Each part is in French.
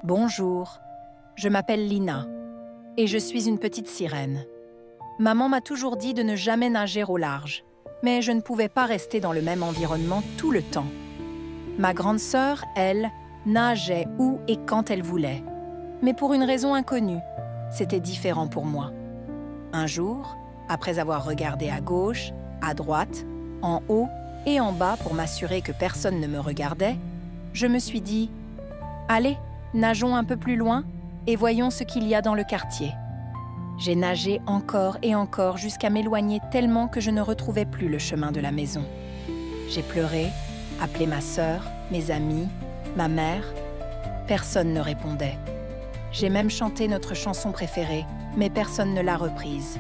Bonjour, je m'appelle Lina et je suis une petite sirène. Maman m'a toujours dit de ne jamais nager au large, mais je ne pouvais pas rester dans le même environnement tout le temps. Ma grande sœur, elle, nageait où et quand elle voulait, mais pour une raison inconnue, c'était différent pour moi. Un jour, après avoir regardé à gauche, à droite, en haut et en bas pour m'assurer que personne ne me regardait, je me suis dit « Allez, nageons un peu plus loin et voyons ce qu'il y a dans le quartier. » J'ai nagé encore et encore jusqu'à m'éloigner tellement que je ne retrouvais plus le chemin de la maison. J'ai pleuré, appelé ma sœur, mes amis, ma mère. Personne ne répondait. J'ai même chanté notre chanson préférée, mais personne ne l'a reprise.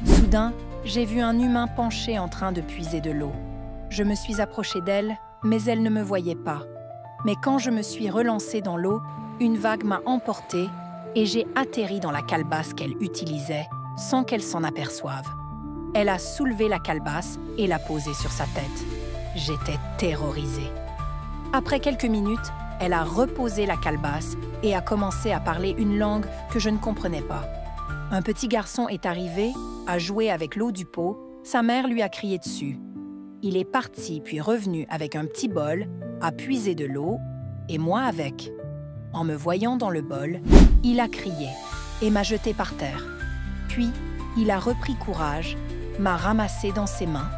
Soudain, j'ai vu un humain penché en train de puiser de l'eau. Je me suis approchée d'elle, mais elle ne me voyait pas. Mais quand je me suis relancée dans l'eau, une vague m'a emportée et j'ai atterri dans la calebasse qu'elle utilisait sans qu'elle s'en aperçoive. Elle a soulevé la calebasse et l'a posée sur sa tête. J'étais terrorisée. Après quelques minutes, elle a reposé la calebasse et a commencé à parler une langue que je ne comprenais pas. Un petit garçon est arrivé, a joué avec l'eau du pot, sa mère lui a crié dessus. Il est parti puis revenu avec un petit bol, a puisé de l'eau et moi avec. En me voyant dans le bol, il a crié et m'a jeté par terre. Puis, il a repris courage, m'a ramassé dans ses mains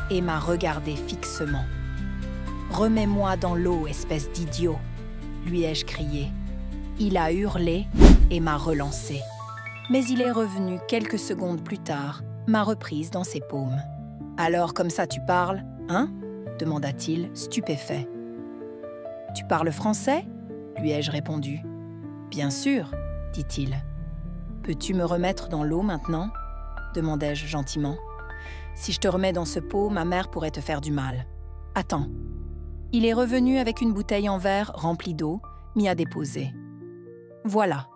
et m'a regardé fixement. « Remets-moi dans l'eau, espèce d'idiot !» lui ai-je crié. Il a hurlé et m'a relancé. Mais il est revenu quelques secondes plus tard, m'a reprise dans ses paumes. « Alors, comme ça tu parles, hein ?» demanda-t-il, stupéfait. « Tu parles français ?» lui ai-je répondu. « Bien sûr, » dit-il. « Peux-tu me remettre dans l'eau maintenant ?» demandai-je gentiment. « Si je te remets dans ce pot, ma mère pourrait te faire du mal. Attends. » Il est revenu avec une bouteille en verre remplie d'eau, m'y a déposé. « Voilà, »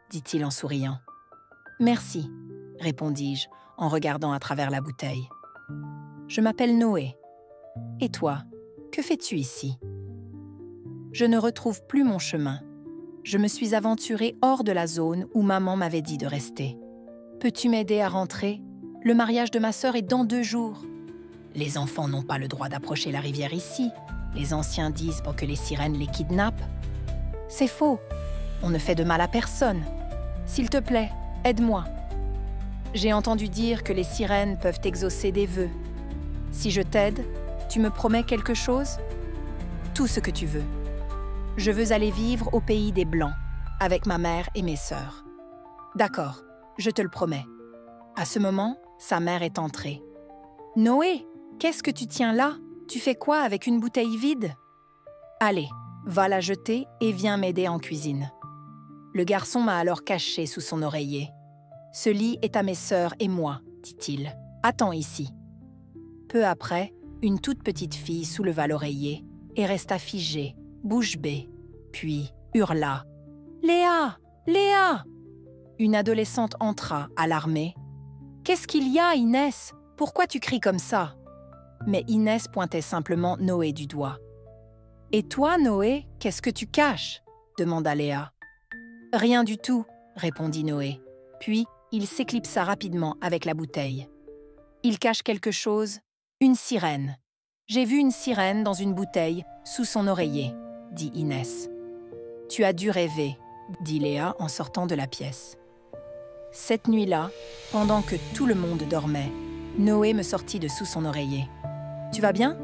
dit-il en souriant. « Merci, » répondis-je en regardant à travers la bouteille. « Je m'appelle Noé. Et toi, que fais-tu ici ?» Je ne retrouve plus mon chemin. Je me suis aventurée hors de la zone où maman m'avait dit de rester. « Peux-tu m'aider à rentrer? Le mariage de ma sœur est dans 2 jours. » Les enfants n'ont pas le droit d'approcher la rivière ici. Les anciens disent pour que les sirènes les kidnappent. C'est faux. On ne fait de mal à personne. S'il te plaît, aide-moi. J'ai entendu dire que les sirènes peuvent exaucer des vœux. Si je t'aide, tu me promets quelque chose? Tout ce que tu veux. Je veux aller vivre au pays des Blancs, avec ma mère et mes sœurs. D'accord, je te le promets. À ce moment, sa mère est entrée. Noé, qu'est-ce que tu tiens là? Tu fais quoi avec une bouteille vide? Allez, va la jeter et viens m'aider en cuisine. Le garçon m'a alors caché sous son oreiller. Ce lit est à mes sœurs et moi, dit-il. Attends ici. Peu après, une toute petite fille souleva l'oreiller et resta figée, bouche bée, puis hurla « Léa! Léa !» Une adolescente entra, alarmée. « Qu'est-ce qu'il y a, Inès? Pourquoi tu cries comme ça ?» Mais Inès pointait simplement Noé du doigt. « Et toi, Noé, qu'est-ce que tu caches ?» demanda Léa. « Rien du tout, » répondit Noé. Puis, il s'éclipsa rapidement avec la bouteille. « Il cache quelque chose, une sirène. J'ai vu une sirène dans une bouteille sous son oreiller, » dit Inès. « Tu as dû rêver, » dit Léa en sortant de la pièce. Cette nuit-là, pendant que tout le monde dormait, Noé me sortit de sous son oreiller. « Tu vas bien?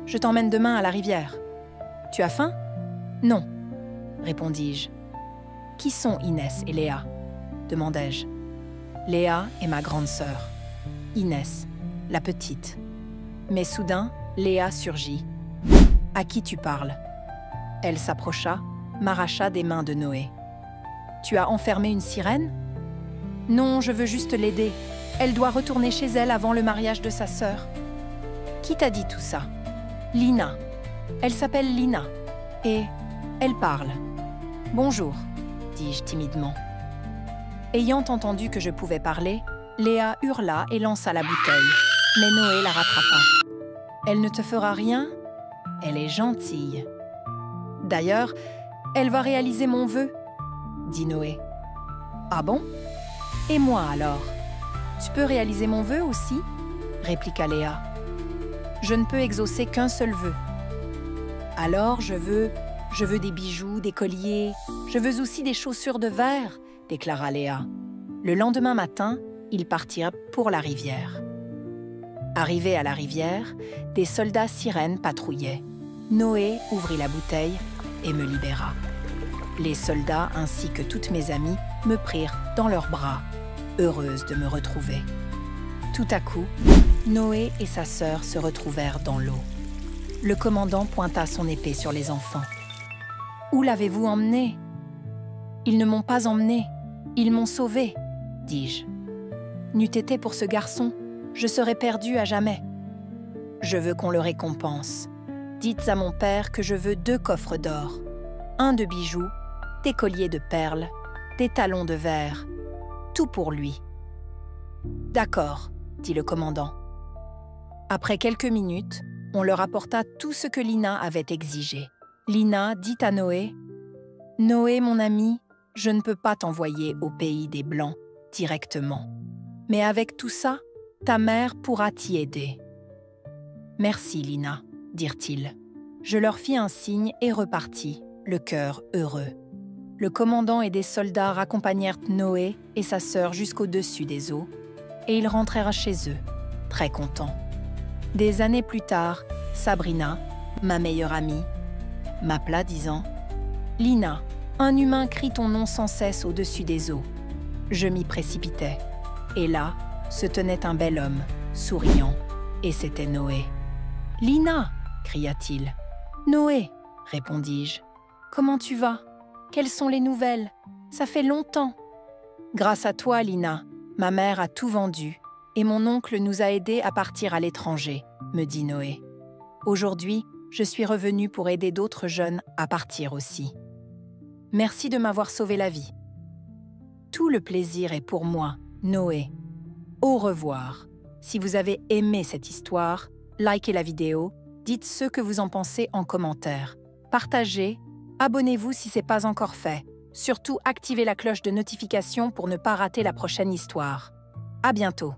Je t'emmène demain à la rivière. Tu as faim? »« Non, » répondis-je. « Qui sont Inès et Léa ?» demandai-je. « Léa est ma grande sœur. Inès, la petite. » Mais soudain, Léa surgit. « À qui tu parles ?» Elle s'approcha, m'arracha des mains de Noé. « Tu as enfermé une sirène ?»« Non, je veux juste l'aider. Elle doit retourner chez elle avant le mariage de sa sœur. » « Qui t'a dit tout ça ?»« Lina. Elle s'appelle Lina. Et elle parle. »« Bonjour, » dis-je timidement. Ayant entendu que je pouvais parler, Léa hurla et lança la bouteille, mais Noé la rattrapa. « Elle ne te fera rien? Elle est gentille. D'ailleurs, elle va réaliser mon vœu. dit Noé. Ah bon? Et moi alors? Tu peux réaliser mon vœu aussi? Répliqua Léa. Je ne peux exaucer qu'un seul vœu. Alors je veux des bijoux, des colliers, je veux aussi des chaussures de verre, déclara Léa. Le lendemain matin, ils partirent pour la rivière. Arrivés à la rivière, des soldats sirènes patrouillaient. Noé ouvrit la bouteille et me libéra. Les soldats ainsi que toutes mes amies me prirent dans leurs bras, heureuses de me retrouver. Tout à coup, Noé et sa sœur se retrouvèrent dans l'eau. Le commandant pointa son épée sur les enfants. « Où l'avez-vous emmené ?»« Ils ne m'ont pas emmené, ils m'ont sauvé, » dis-je. « N'eût été pour ce garçon, je serais perdue à jamais. Je veux qu'on le récompense. Dites à mon père que je veux 2 coffres d'or, un de bijoux, des colliers de perles, des talons de verre, tout pour lui. »« D'accord, » dit le commandant. Après quelques minutes, on leur apporta tout ce que Lina avait exigé. Lina dit à Noé, « Noé, mon ami, je ne peux pas t'envoyer au pays des Blancs directement. Mais avec tout ça, ta mère pourra t'y aider. »« Merci, Lina, » dirent-ils. Je leur fis un signe et repartis, le cœur heureux. Le commandant et des soldats raccompagnèrent Noé et sa sœur jusqu'au-dessus des eaux, et ils rentrèrent chez eux, très contents. Des années plus tard, Sabrina, ma meilleure amie, m'appela disant « Lina, un humain crie ton nom sans cesse au-dessus des eaux. » Je m'y précipitai, et là se tenait un bel homme, souriant, et c'était Noé. « Lina !» cria-t-il. « Noé !» répondis-je. « Comment tu vas? Quelles sont les nouvelles? Ça fait longtemps. » « Grâce à toi, Lina, ma mère a tout vendu, et mon oncle nous a aidés à partir à l'étranger, me dit Noé. Aujourd'hui, je suis revenu pour aider d'autres jeunes à partir aussi. Merci de m'avoir sauvé la vie. Tout le plaisir est pour moi, Noé. Au revoir. Si vous avez aimé cette histoire, likez la vidéo, dites ce que vous en pensez en commentaire. Partagez, abonnez-vous si ce n'est pas encore fait. Surtout, activez la cloche de notification pour ne pas rater la prochaine histoire. À bientôt.